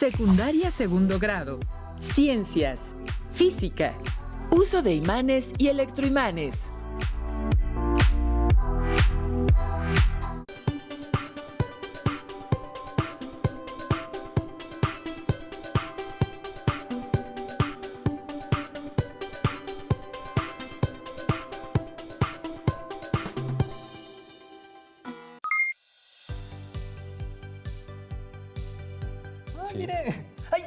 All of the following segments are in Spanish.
Secundaria segundo grado. Ciencias. Física. Uso de imanes y electroimanes. Sí. Mire. ¡Ay!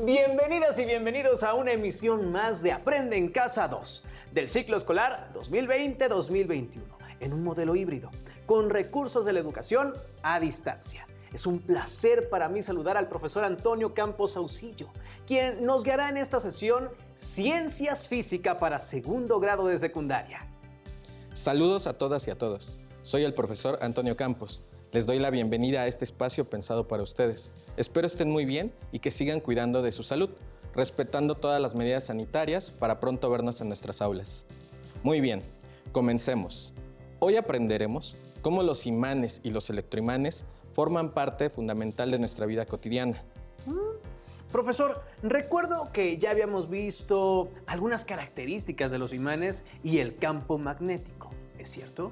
Bienvenidas y bienvenidos a una emisión más de Aprende en Casa 2 del ciclo escolar 2020-2021 en un modelo híbrido con recursos de la educación a distancia. Es un placer para mí saludar al profesor Antonio Campos Ausillo, quien nos guiará en esta sesión Ciencias Física para segundo grado de secundaria. Saludos a todas y a todos. Soy el profesor Antonio Campos. Les doy la bienvenida a este espacio pensado para ustedes. Espero estén muy bien y que sigan cuidando de su salud, respetando todas las medidas sanitarias para pronto vernos en nuestras aulas. Muy bien, comencemos. Hoy aprenderemos cómo los imanes y los electroimanes forman parte fundamental de nuestra vida cotidiana. Profesor, recuerdo que ya habíamos visto algunas características de los imanes y el campo magnético, ¿es cierto?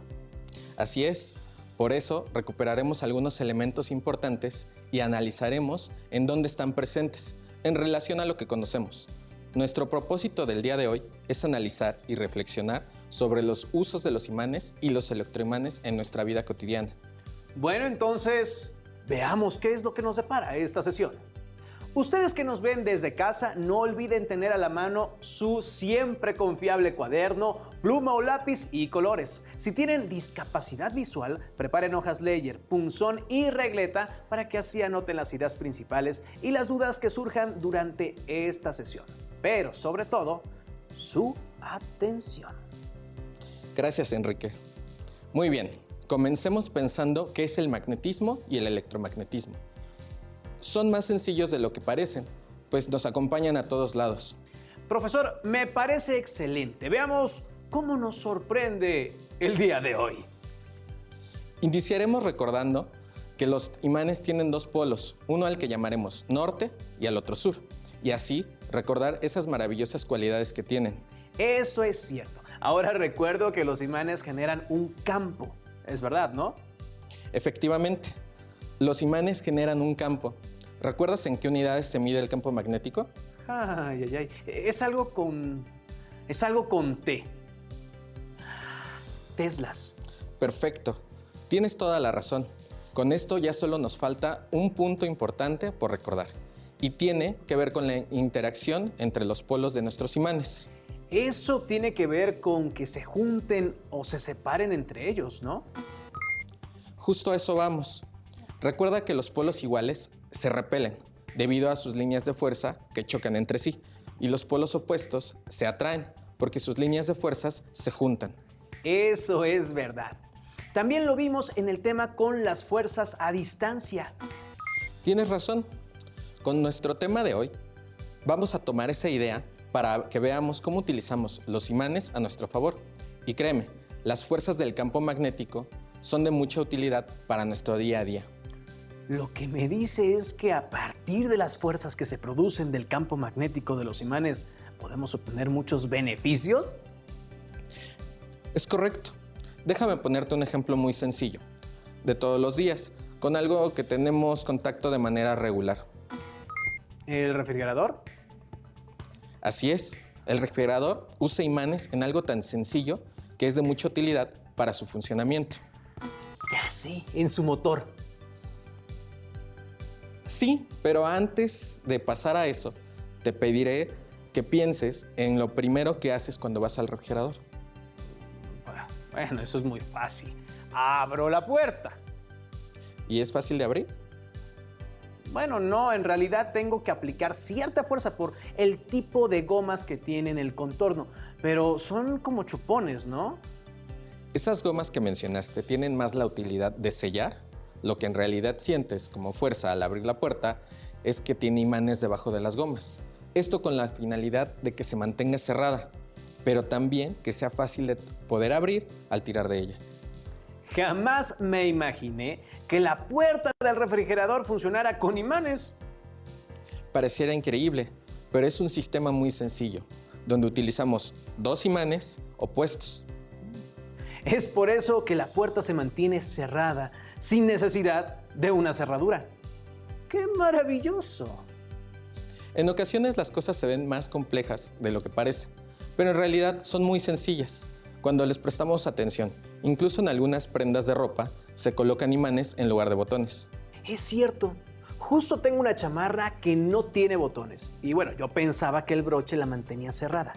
Así es. Por eso, recuperaremos algunos elementos importantes y analizaremos en dónde están presentes en relación a lo que conocemos. Nuestro propósito del día de hoy es analizar y reflexionar sobre los usos de los imanes y los electroimanes en nuestra vida cotidiana. Bueno, entonces, veamos qué es lo que nos depara esta sesión. Ustedes que nos ven desde casa, no olviden tener a la mano su siempre confiable cuaderno, pluma o lápiz y colores. Si tienen discapacidad visual, preparen hojas Ledger, punzón y regleta para que así anoten las ideas principales y las dudas que surjan durante esta sesión. Pero, sobre todo, su atención. Gracias, Enrique. Muy bien, comencemos pensando qué es el magnetismo y el electromagnetismo. Son más sencillos de lo que parecen, pues nos acompañan a todos lados. Profesor, me parece excelente. Veamos cómo nos sorprende el día de hoy. Iniciaremos recordando que los imanes tienen dos polos, uno al que llamaremos norte y al otro sur, y así recordar esas maravillosas cualidades que tienen. Eso es cierto. Ahora recuerdo que los imanes generan un campo. Es verdad, ¿no? Efectivamente, los imanes generan un campo. ¿Recuerdas en qué unidades se mide el campo magnético? Ay, ay, ay. Es algo con T. Teslas. Perfecto. Tienes toda la razón. Con esto ya solo nos falta un punto importante por recordar. Y tiene que ver con la interacción entre los polos de nuestros imanes. Eso tiene que ver con que se junten o se separen entre ellos, ¿no? Justo a eso vamos. Recuerda que los polos iguales se repelen debido a sus líneas de fuerza que chocan entre sí y los polos opuestos se atraen porque sus líneas de fuerzas se juntan. Eso es verdad. También lo vimos en el tema con las fuerzas a distancia. Tienes razón. Con nuestro tema de hoy vamos a tomar esa idea para que veamos cómo utilizamos los imanes a nuestro favor. Y créeme, las fuerzas del campo magnético son de mucha utilidad para nuestro día a día. Lo que me dice es que a partir de las fuerzas que se producen del campo magnético de los imanes, ¿podemos obtener muchos beneficios? Es correcto. Déjame ponerte un ejemplo muy sencillo, de todos los días, con algo que tenemos contacto de manera regular. ¿El refrigerador? Así es, el refrigerador usa imanes en algo tan sencillo que es de mucha utilidad para su funcionamiento. Ya sé, en su motor. Sí, pero antes de pasar a eso, te pediré que pienses en lo primero que haces cuando vas al refrigerador. Bueno, eso es muy fácil. Abro la puerta. ¿Y es fácil de abrir? Bueno, no, en realidad tengo que aplicar cierta fuerza por el tipo de gomas que tiene en el contorno, pero son como chupones, ¿no? Esas gomas que mencionaste tienen más la utilidad de sellar. Lo que en realidad sientes como fuerza al abrir la puerta es que tiene imanes debajo de las gomas. Esto con la finalidad de que se mantenga cerrada, pero también que sea fácil de poder abrir al tirar de ella. Jamás me imaginé que la puerta del refrigerador funcionara con imanes. Pareciera increíble, pero es un sistema muy sencillo, donde utilizamos dos imanes opuestos. Es por eso que la puerta se mantiene cerrada, sin necesidad de una cerradura. ¡Qué maravilloso! En ocasiones las cosas se ven más complejas de lo que parecen, pero en realidad son muy sencillas cuando les prestamos atención. Incluso en algunas prendas de ropa se colocan imanes en lugar de botones. Es cierto. Justo tengo una chamarra que no tiene botones. Y bueno, yo pensaba que el broche la mantenía cerrada.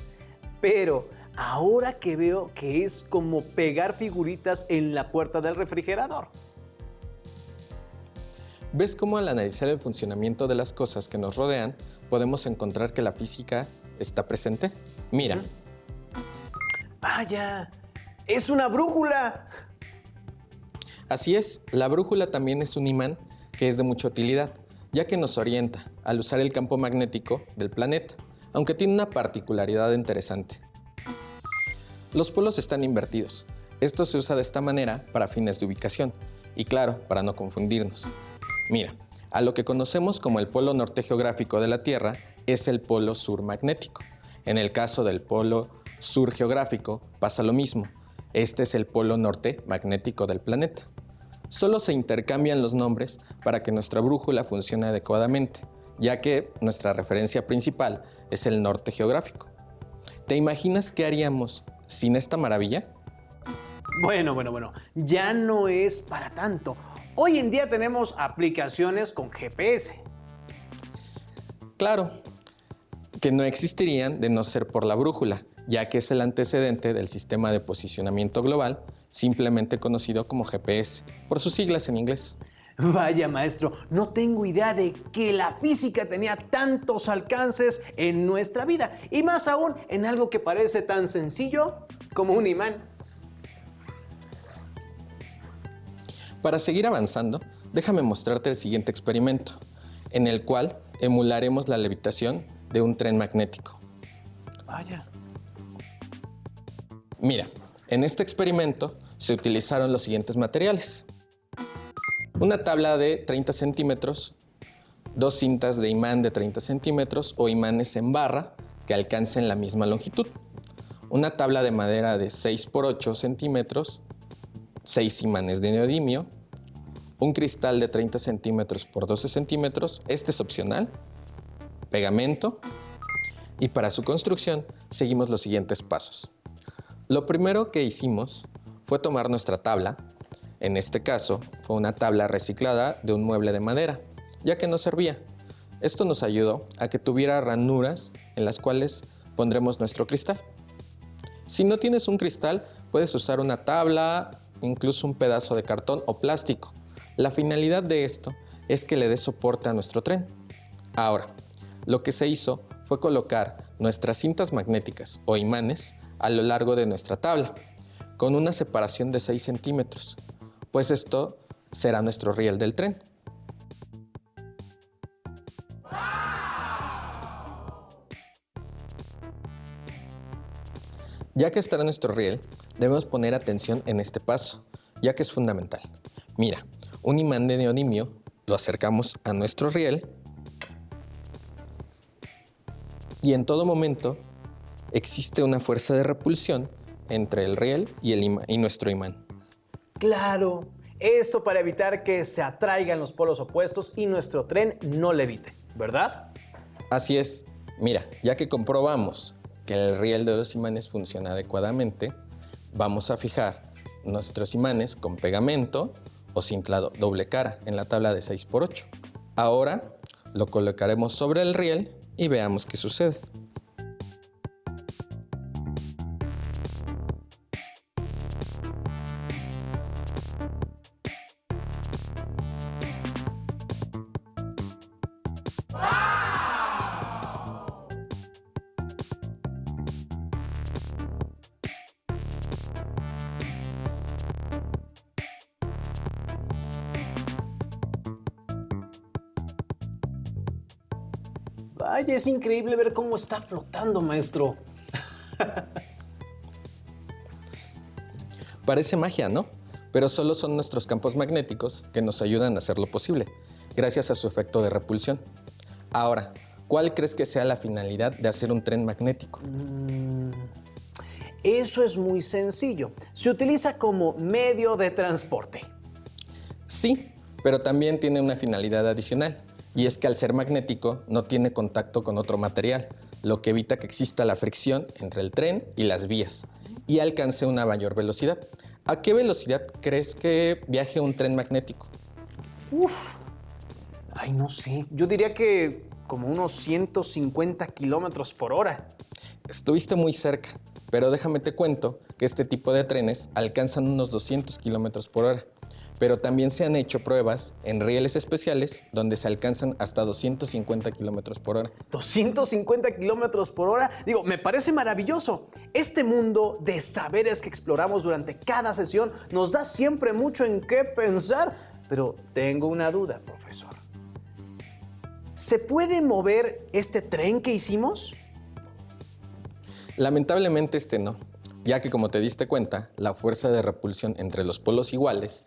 Pero ahora que veo que es como pegar figuritas en la puerta del refrigerador. ¿Ves cómo al analizar el funcionamiento de las cosas que nos rodean, podemos encontrar que la física está presente? Mira. ¡Vaya! ¡Es una brújula! Así es, la brújula también es un imán que es de mucha utilidad, ya que nos orienta al usar el campo magnético del planeta, aunque tiene una particularidad interesante. Los polos están invertidos. Esto se usa de esta manera para fines de ubicación y, claro, para no confundirnos. Mira, a lo que conocemos como el polo norte geográfico de la Tierra es el polo sur magnético. En el caso del polo sur geográfico pasa lo mismo. Este es el polo norte magnético del planeta. Solo se intercambian los nombres para que nuestra brújula funcione adecuadamente, ya que nuestra referencia principal es el norte geográfico. ¿Te imaginas qué haríamos sin esta maravilla? Bueno, ya no es para tanto. Hoy en día tenemos aplicaciones con GPS. Claro, que no existirían de no ser por la brújula, ya que es el antecedente del sistema de posicionamiento global, simplemente conocido como GPS, por sus siglas en inglés. Vaya, maestro, no tengo idea de que la física tenía tantos alcances en nuestra vida, y más aún en algo que parece tan sencillo como un imán. Para seguir avanzando, déjame mostrarte el siguiente experimento, en el cual emularemos la levitación de un tren magnético. Vaya. Mira, en este experimento se utilizaron los siguientes materiales. Una tabla de 30 centímetros, dos cintas de imán de 30 centímetros o imanes en barra que alcancen la misma longitud. Una tabla de madera de 6 por 8 centímetros, 6 imanes de neodimio, un cristal de 30 centímetros por 12 centímetros, este es opcional, pegamento, y para su construcción seguimos los siguientes pasos. Lo primero que hicimos fue tomar nuestra tabla, en este caso fue una tabla reciclada de un mueble de madera, ya que no servía. Esto nos ayudó a que tuviera ranuras en las cuales pondremos nuestro cristal. Si no tienes un cristal, puedes usar una tabla, incluso un pedazo de cartón o plástico. La finalidad de esto es que le dé soporte a nuestro tren. Ahora, lo que se hizo fue colocar nuestras cintas magnéticas o imanes a lo largo de nuestra tabla, con una separación de 6 centímetros, pues esto será nuestro riel del tren. Ya que estará nuestro riel, debemos poner atención en este paso, ya que es fundamental. Mira, un imán de neodimio lo acercamos a nuestro riel y en todo momento existe una fuerza de repulsión entre el riel y nuestro imán. Claro, esto para evitar que se atraigan los polos opuestos y nuestro tren no levite, ¿verdad? Así es. Mira, ya que comprobamos que el riel de los imanes funciona adecuadamente, vamos a fijar nuestros imanes con pegamento o cinta doble cara en la tabla de 6 por 8. Ahora lo colocaremos sobre el riel y veamos qué sucede. Vaya, es increíble ver cómo está flotando, maestro. Parece magia, ¿no? Pero solo son nuestros campos magnéticos que nos ayudan a hacerlo posible, gracias a su efecto de repulsión. Ahora, ¿Cuál crees que sea la finalidad de hacer un tren magnético? Eso es muy sencillo. Se utiliza como medio de transporte. Sí, pero también tiene una finalidad adicional, y es que al ser magnético no tiene contacto con otro material, lo que evita que exista la fricción entre el tren y las vías, y alcance una mayor velocidad. ¿A qué velocidad crees que viaje un tren magnético? Ay, no sé. Yo diría que como unos 150 kilómetros por hora. Estuviste muy cerca, pero déjame te cuento que este tipo de trenes alcanzan unos 200 kilómetros por hora. Pero también se han hecho pruebas en rieles especiales donde se alcanzan hasta 250 kilómetros por hora. 250 kilómetros por hora. Digo, me parece maravilloso. Este mundo de saberes que exploramos durante cada sesión nos da siempre mucho en qué pensar. Pero tengo una duda, profesor. ¿Se puede mover este tren que hicimos? Lamentablemente no, ya que como te diste cuenta, la fuerza de repulsión entre los polos iguales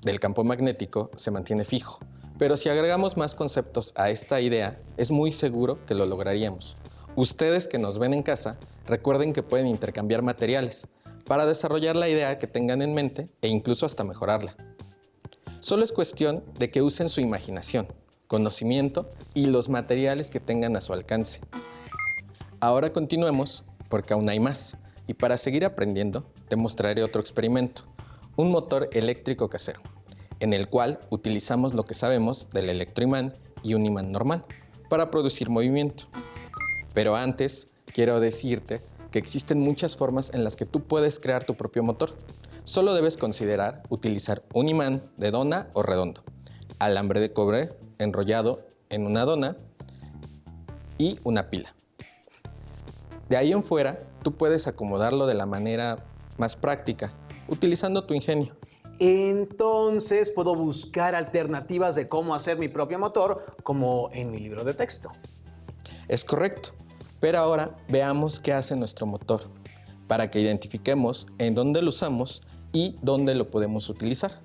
del campo magnético se mantiene fijo. Pero si agregamos más conceptos a esta idea, es muy seguro que lo lograríamos. Ustedes que nos ven en casa, recuerden que pueden intercambiar materiales para desarrollar la idea que tengan en mente e incluso hasta mejorarla. Solo es cuestión de que usen su imaginación, conocimiento y los materiales que tengan a su alcance. Ahora continuemos porque aún hay más, y para seguir aprendiendo te mostraré otro experimento, un motor eléctrico casero, en el cual utilizamos lo que sabemos del electroimán y un imán normal para producir movimiento. Pero antes quiero decirte que existen muchas formas en las que tú puedes crear tu propio motor. Solo debes considerar utilizar un imán de dona o redondo, alambre de cobre enrollado en una dona y una pila. De ahí en fuera, tú puedes acomodarlo de la manera más práctica, utilizando tu ingenio. Entonces puedo buscar alternativas de cómo hacer mi propio motor, como en mi libro de texto. Es correcto, pero ahora veamos qué hace nuestro motor, para que identifiquemos en dónde lo usamos y dónde lo podemos utilizar.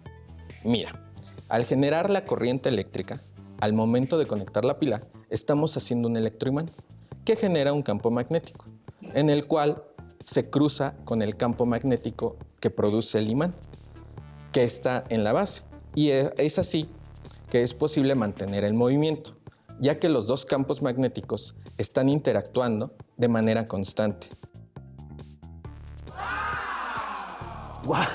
Mira, al generar la corriente eléctrica, al momento de conectar la pila, estamos haciendo un electroimán que genera un campo magnético, en el cual se cruza con el campo magnético que produce el imán, que está en la base. Y es así que es posible mantener el movimiento, ya que los dos campos magnéticos están interactuando de manera constante. ¡Guau!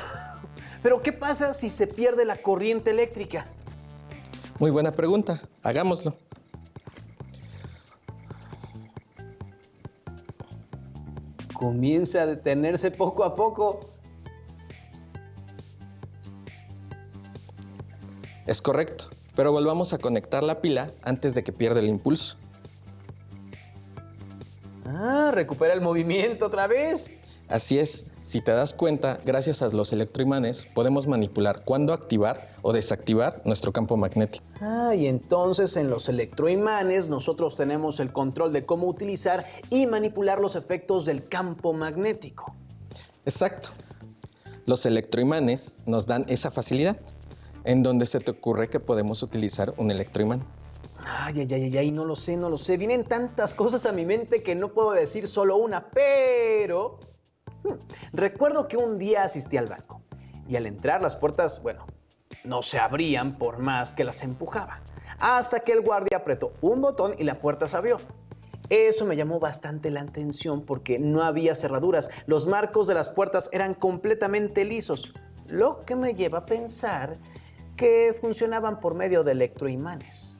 Pero ¿qué pasa si se pierde la corriente eléctrica? Muy buena pregunta, hagámoslo. Comienza a detenerse poco a poco. Es correcto, pero volvamos a conectar la pila antes de que pierda el impulso. Recupera el movimiento otra vez. Así es, si te das cuenta, gracias a los electroimanes podemos manipular cuándo activar o desactivar nuestro campo magnético. Y entonces en los electroimanes nosotros tenemos el control de cómo utilizar y manipular los efectos del campo magnético. Exacto. Los electroimanes nos dan esa facilidad. ¿En dónde se te ocurre que podemos utilizar un electroimán? No lo sé. Vienen tantas cosas a mi mente que no puedo decir solo una, pero... Recuerdo que un día asistí al banco y al entrar las puertas, no se abrían por más que las empujaba, hasta que el guardia apretó un botón y la puerta se abrió. Eso me llamó bastante la atención porque no había cerraduras, los marcos de las puertas eran completamente lisos, lo que me lleva a pensar que funcionaban por medio de electroimanes.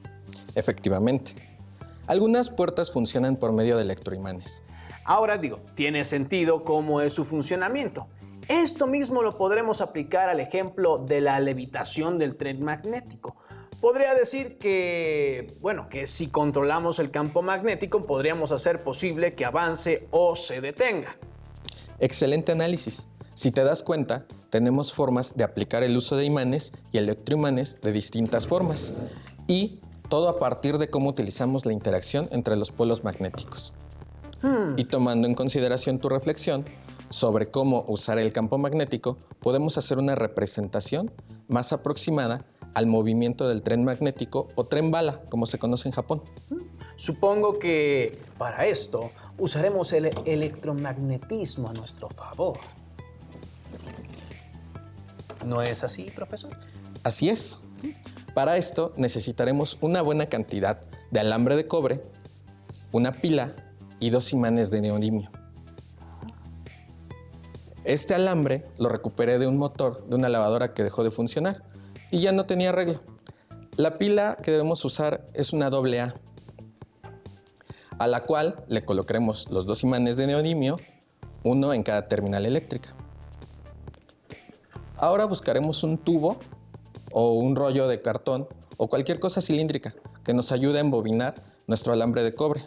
Efectivamente. Algunas puertas funcionan por medio de electroimanes. Ahora tiene sentido cómo es su funcionamiento. Esto mismo lo podremos aplicar al ejemplo de la levitación del tren magnético. Podría decir que si controlamos el campo magnético podríamos hacer posible que avance o se detenga. Excelente análisis. Si te das cuenta, tenemos formas de aplicar el uso de imanes y electroimanes de distintas formas. Y todo a partir de cómo utilizamos la interacción entre los polos magnéticos. Y tomando en consideración tu reflexión sobre cómo usar el campo magnético, podemos hacer una representación más aproximada al movimiento del tren magnético o tren bala, como se conoce en Japón. Supongo que para esto usaremos el electromagnetismo a nuestro favor. ¿No es así, profesor? Así es. Para esto necesitaremos una buena cantidad de alambre de cobre, una pila y 2 imanes de neodimio. Este alambre lo recuperé de un motor de una lavadora que dejó de funcionar y ya no tenía arreglo. La pila que debemos usar es una AA, a la cual le colocaremos los 2 imanes de neodimio, uno en cada terminal eléctrica. Ahora buscaremos un tubo o un rollo de cartón o cualquier cosa cilíndrica que nos ayude a embobinar nuestro alambre de cobre,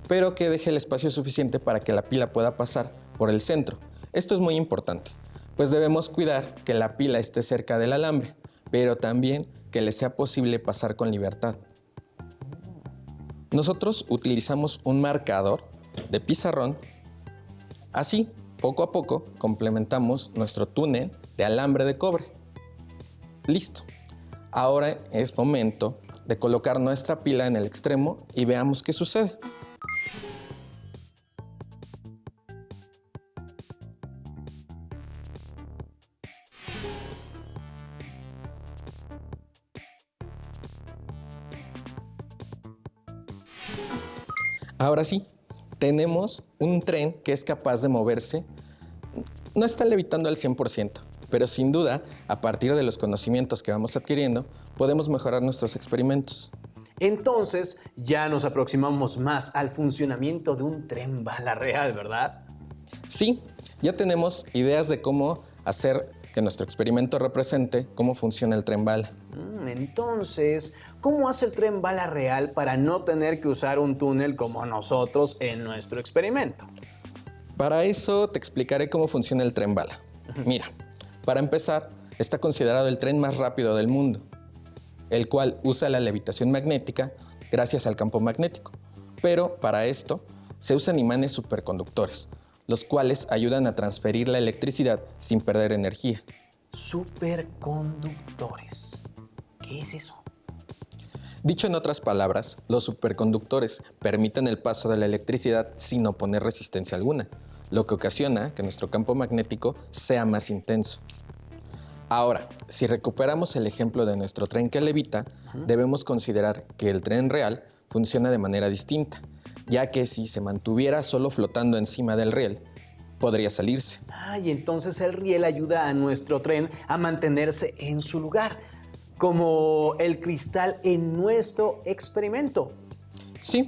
pero que deje el espacio suficiente para que la pila pueda pasar por el centro. Esto es muy importante, pues debemos cuidar que la pila esté cerca del alambre, pero también que le sea posible pasar con libertad. Nosotros utilizamos un marcador de pizarrón. Así, poco a poco, complementamos nuestro túnel de alambre de cobre. Listo. Ahora es momento de colocar nuestra pila en el extremo y veamos qué sucede. Ahora sí, tenemos un tren que es capaz de moverse. No está levitando al 100%, pero sin duda, a partir de los conocimientos que vamos adquiriendo, podemos mejorar nuestros experimentos. Entonces, ya nos aproximamos más al funcionamiento de un tren bala real, ¿verdad? Sí, ya tenemos ideas de cómo hacer que nuestro experimento represente cómo funciona el tren bala. Entonces, ¿cómo hace el tren bala real para no tener que usar un túnel como nosotros en nuestro experimento? Para eso te explicaré cómo funciona el tren bala. Mira, para empezar, está considerado el tren más rápido del mundo, el cual usa la levitación magnética gracias al campo magnético. Pero para esto se usan imanes superconductores, los cuales ayudan a transferir la electricidad sin perder energía. Superconductores. ¿Qué es eso? Dicho en otras palabras, los superconductores permiten el paso de la electricidad sin oponer resistencia alguna, lo que ocasiona que nuestro campo magnético sea más intenso. Ahora, si recuperamos el ejemplo de nuestro tren que levita, debemos considerar que el tren real funciona de manera distinta, ya que si se mantuviera solo flotando encima del riel, podría salirse. Y entonces el riel ayuda a nuestro tren a mantenerse en su lugar, como el cristal en nuestro experimento. Sí,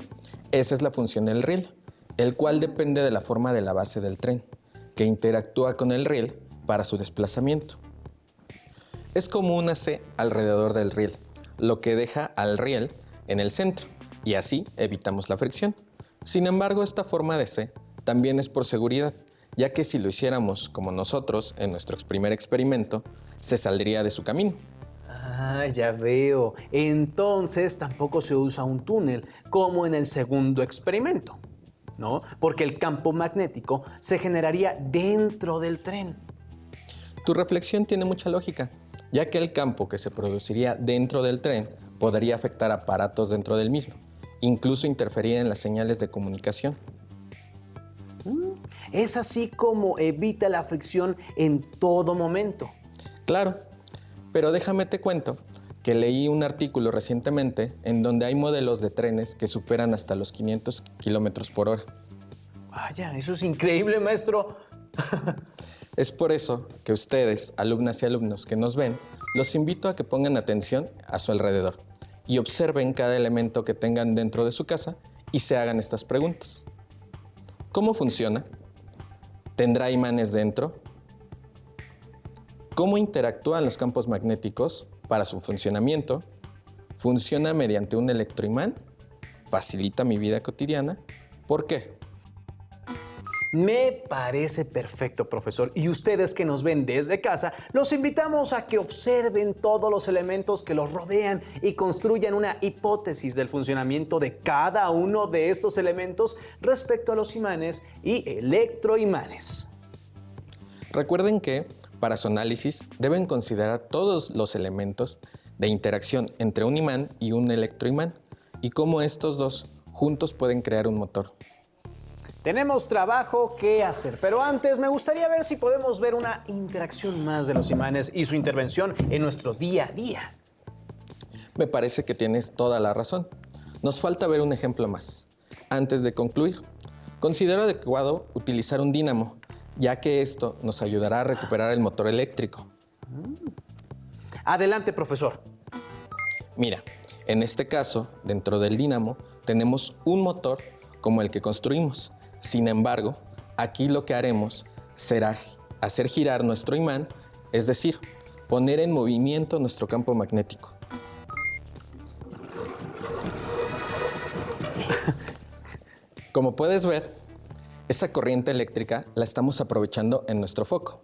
esa es la función del riel, el cual depende de la forma de la base del tren, que interactúa con el riel para su desplazamiento. Es como una C alrededor del riel, lo que deja al riel en el centro, y así evitamos la fricción. Sin embargo, esta forma de C también es por seguridad, ya que si lo hiciéramos como nosotros en nuestro primer experimento, se saldría de su camino. Ya veo. Entonces tampoco se usa un túnel como en el segundo experimento, ¿no? Porque el campo magnético se generaría dentro del tren. Tu reflexión tiene mucha lógica, ya que el campo que se produciría dentro del tren podría afectar aparatos dentro del mismo, incluso interferir en las señales de comunicación. Es así como evita la fricción en todo momento. Claro, pero déjame te cuento que leí un artículo recientemente en donde hay modelos de trenes que superan hasta los 500 kilómetros por hora. Vaya, eso es increíble, maestro. Es por eso que ustedes, alumnas y alumnos que nos ven, los invito a que pongan atención a su alrededor y observen cada elemento que tengan dentro de su casa y se hagan estas preguntas. ¿Cómo funciona? ¿Tendrá imanes dentro? ¿Cómo interactúan los campos magnéticos para su funcionamiento? ¿Funciona mediante un electroimán? ¿Facilita mi vida cotidiana? ¿Por qué? Me parece perfecto, profesor. Y ustedes que nos ven desde casa, los invitamos a que observen todos los elementos que los rodean y construyan una hipótesis del funcionamiento de cada uno de estos elementos respecto a los imanes y electroimanes. Recuerden que, para su análisis, deben considerar todos los elementos de interacción entre un imán y un electroimán y cómo estos dos juntos pueden crear un motor. Tenemos trabajo que hacer, pero antes me gustaría ver si podemos ver una interacción más de los imanes y su intervención en nuestro día a día. Me parece que tienes toda la razón. Nos falta ver un ejemplo más. Antes de concluir, considero adecuado utilizar un dínamo, ya que esto nos ayudará a recuperar el motor eléctrico. Adelante, profesor. Mira, en este caso, dentro del dínamo, tenemos un motor como el que construimos. Sin embargo, aquí lo que haremos será hacer girar nuestro imán, es decir, poner en movimiento nuestro campo magnético. Como puedes ver, esa corriente eléctrica la estamos aprovechando en nuestro foco.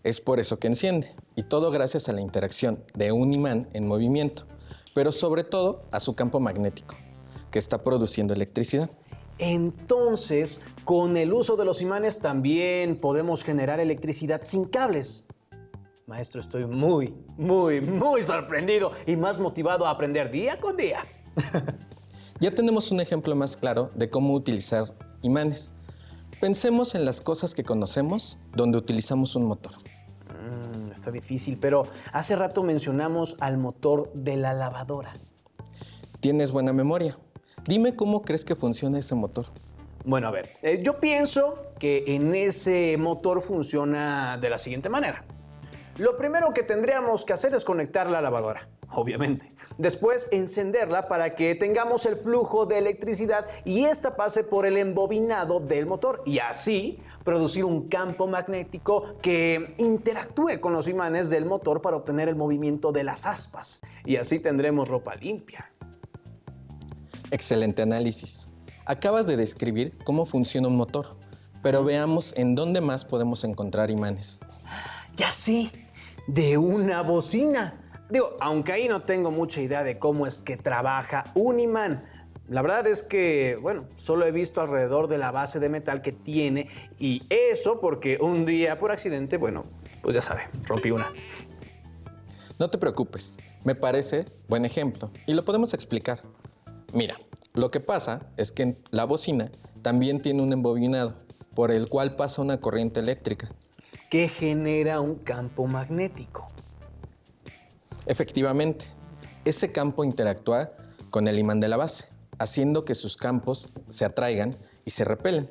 Es por eso que enciende, y todo gracias a la interacción de un imán en movimiento, pero sobre todo a su campo magnético, que está produciendo electricidad. Entonces, con el uso de los imanes también podemos generar electricidad sin cables. Maestro, estoy muy sorprendido y más motivado a aprender día con día. Ya tenemos un ejemplo más claro de cómo utilizar imanes. Pensemos en las cosas que conocemos donde utilizamos un motor. Está difícil, pero hace rato mencionamos al motor de la lavadora. Tienes buena memoria. Dime cómo crees que funciona ese motor. Bueno, a ver, yo pienso que en ese motor funciona de la siguiente manera. Lo primero que tendríamos que hacer es conectar la lavadora, obviamente. Después, encenderla para que tengamos el flujo de electricidad y esta pase por el embobinado del motor y así producir un campo magnético que interactúe con los imanes del motor para obtener el movimiento de las aspas. Y así tendremos ropa limpia. Excelente análisis. Acabas de describir cómo funciona un motor, pero veamos en dónde más podemos encontrar imanes. Ya sé, de una bocina. Digo, aunque ahí no tengo mucha idea de cómo es que trabaja un imán. La verdad es que, bueno, solo he visto alrededor de la base de metal que tiene y eso porque un día por accidente, bueno, pues ya sabe, rompí una. No te preocupes, me parece buen ejemplo y lo podemos explicar. Mira, lo que pasa es que la bocina también tiene un embobinado por el cual pasa una corriente eléctrica que genera un campo magnético. Efectivamente, ese campo interactúa con el imán de la base, haciendo que sus campos se atraigan y se repelen,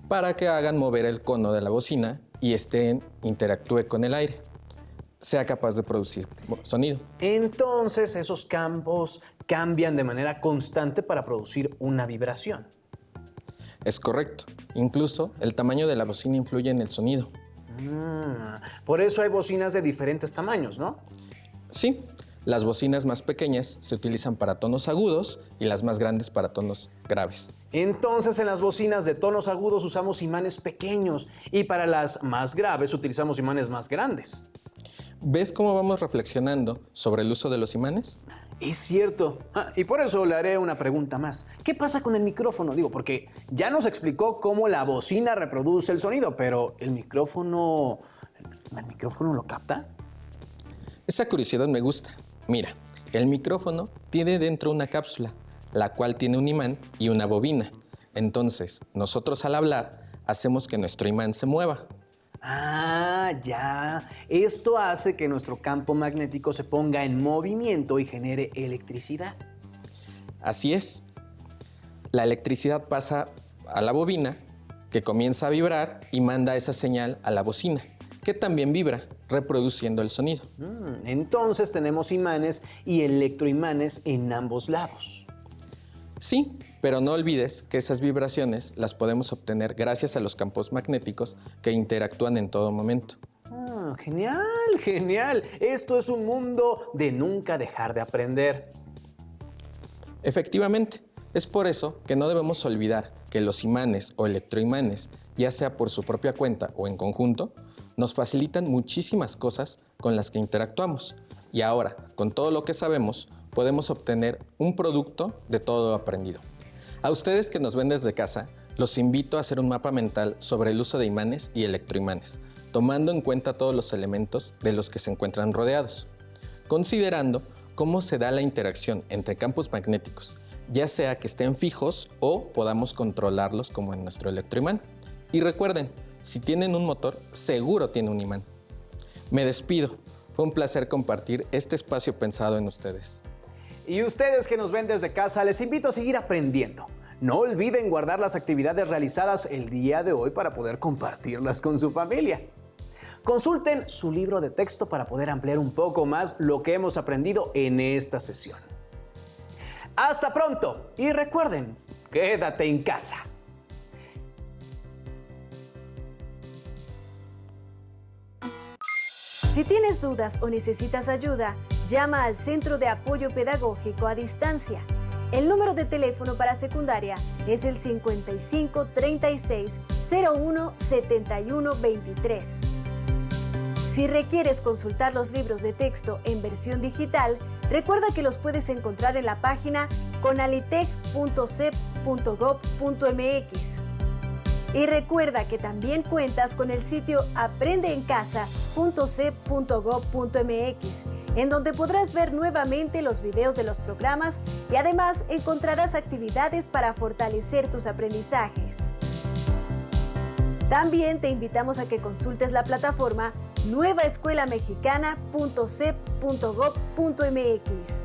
para que hagan mover el cono de la bocina y interactúe con el aire, sea capaz de producir sonido. Entonces, esos campos cambian de manera constante para producir una vibración. Es correcto. Incluso el tamaño de la bocina influye en el sonido. Por eso hay bocinas de diferentes tamaños, ¿no? Sí, las bocinas más pequeñas se utilizan para tonos agudos y las más grandes para tonos graves. Entonces, en las bocinas de tonos agudos usamos imanes pequeños y para las más graves utilizamos imanes más grandes. ¿Ves cómo vamos reflexionando sobre el uso de los imanes? Es cierto. Y por eso le haré una pregunta más. ¿Qué pasa con el micrófono? Digo, porque ya nos explicó cómo la bocina reproduce el sonido, pero ¿el micrófono lo capta? Esa curiosidad me gusta. Mira, el micrófono tiene dentro una cápsula, la cual tiene un imán y una bobina. Entonces, nosotros al hablar, hacemos que nuestro imán se mueva. Ah, ya. Esto hace que nuestro campo magnético se ponga en movimiento y genere electricidad. Así es. La electricidad pasa a la bobina, que comienza a vibrar y manda esa señal a la bocina, que también vibra, reproduciendo el sonido. Entonces tenemos imanes y electroimanes en ambos lados. Sí, pero no olvides que esas vibraciones las podemos obtener gracias a los campos magnéticos que interactúan en todo momento. Genial, genial. Esto es un mundo de nunca dejar de aprender. Efectivamente, es por eso que no debemos olvidar que los imanes o electroimanes, ya sea por su propia cuenta o en conjunto, nos facilitan muchísimas cosas con las que interactuamos. Y ahora, con todo lo que sabemos, podemos obtener un producto de todo lo aprendido. A ustedes que nos ven desde casa, los invito a hacer un mapa mental sobre el uso de imanes y electroimanes, tomando en cuenta todos los elementos de los que se encuentran rodeados, considerando cómo se da la interacción entre campos magnéticos, ya sea que estén fijos o podamos controlarlos como en nuestro electroimán. Y recuerden, si tienen un motor, seguro tiene un imán. Me despido. Fue un placer compartir este espacio pensado en ustedes. Y ustedes que nos ven desde casa, les invito a seguir aprendiendo. No olviden guardar las actividades realizadas el día de hoy para poder compartirlas con su familia. Consulten su libro de texto para poder ampliar un poco más lo que hemos aprendido en esta sesión. ¡Hasta pronto! Y recuerden, quédate en casa. Si tienes dudas o necesitas ayuda, llama al Centro de Apoyo Pedagógico a Distancia. El número de teléfono para secundaria es el 55 36 01 71 23. Si requieres consultar los libros de texto en versión digital, recuerda que los puedes encontrar en la página conalitec.cep.gov.mx. Y recuerda que también cuentas con el sitio aprendeencasa.cep.gov.mx, en donde podrás ver nuevamente los videos de los programas y además encontrarás actividades para fortalecer tus aprendizajes. También te invitamos a que consultes la plataforma nuevaescuelamexicana.cep.gov.mx.